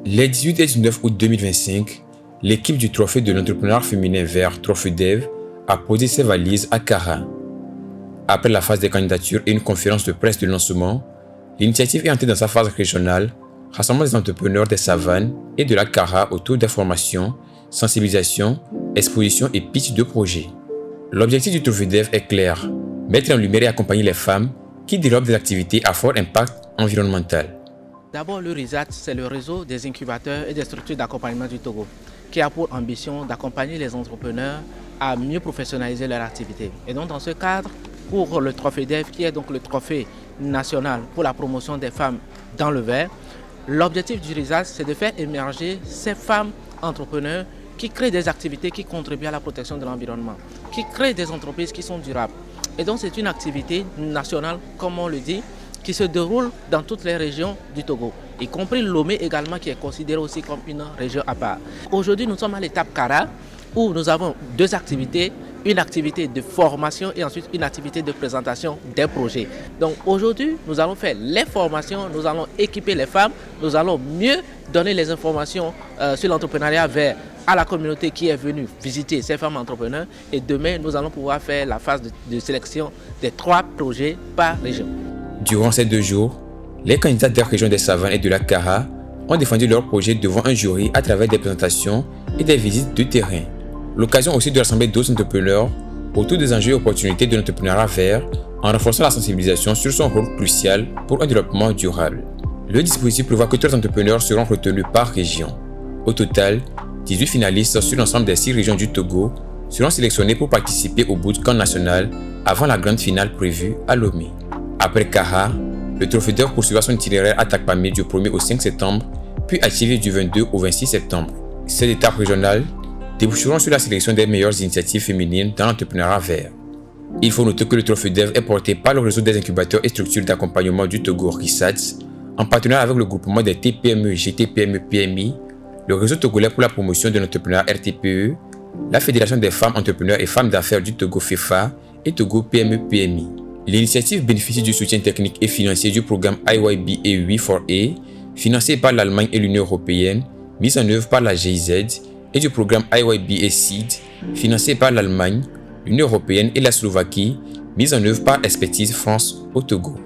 Les 18 et 19 août 2025, l'équipe du Trophée de l'entrepreneur féminin vert Trophée Dev a posé ses valises à Kara. Après la phase des candidatures et une conférence de presse de lancement, l'initiative est entrée dans sa phase régionale, rassemblant les entrepreneurs des savanes et de la Kara autour d'informations, sensibilisation, exposition et pitch de projets. L'objectif du Trophée Dev est clair, mettre en lumière et accompagner les femmes qui développent des activités à fort impact environnemental. D'abord, le RISAT, c'est le réseau des incubateurs et des structures d'accompagnement du Togo, qui a pour ambition d'accompagner les entrepreneurs à mieux professionnaliser leur activité. Et donc, dans ce cadre, pour le Trophée Dev, qui est donc le trophée national pour la promotion des femmes dans le vert, l'objectif du RISAT, c'est de faire émerger ces femmes entrepreneurs qui créent des activités qui contribuent à la protection de l'environnement, qui créent des entreprises qui sont durables. Et donc, c'est une activité nationale, comme on le dit, qui se déroule dans toutes les régions du Togo, y compris Lomé également, qui est considéré aussi comme une région à part. Aujourd'hui, nous sommes à l'étape Kara, où nous avons deux activités, une activité de formation et ensuite une activité de présentation des projets. Donc aujourd'hui, nous allons faire les formations, nous allons équiper les femmes, nous allons mieux donner les informations sur l'entrepreneuriat vert à la communauté qui est venue visiter ces femmes entrepreneurs. Et demain, nous allons pouvoir faire la phase de sélection des 3 projets par région. Durant ces 2 jours, les candidats des régions des Savanes et de la Kara ont défendu leur projet devant un jury à travers des présentations et des visites de terrain. L'occasion aussi de rassembler d'autres entrepreneurs autour des enjeux et opportunités de l'entrepreneuriat vert en renforçant la sensibilisation sur son rôle crucial pour un développement durable. Le dispositif prévoit que 3 entrepreneurs seront retenus par région. Au total, 18 finalistes sur l'ensemble des 6 régions du Togo seront sélectionnés pour participer au bootcamp national avant la grande finale prévue à Lomé. Après Kara, le Trophée Dev poursuivra son itinéraire à Takpamé du 1er au 5 septembre, puis à Tivé du 22 au 26 septembre. Ces étapes régionales déboucheront sur la sélection des meilleures initiatives féminines dans l'entrepreneuriat vert. Il faut noter que le Trophée Dev est porté par le réseau des incubateurs et structures d'accompagnement du Togo RISAT, en partenariat avec le groupement des TPME GTPME PMI, le réseau togolais pour la promotion de l'entrepreneuriat RTPE, la Fédération des femmes entrepreneurs et femmes d'affaires du Togo FEFA et Togo PME PMI. L'initiative bénéficie du soutien technique et financier du programme IYB EU4A, financé par l'Allemagne et l'Union européenne, mis en œuvre par la GIZ, et du programme IYB Seed, financé par l'Allemagne, l'Union européenne et la Slovaquie, mis en œuvre par Expertise France au Togo.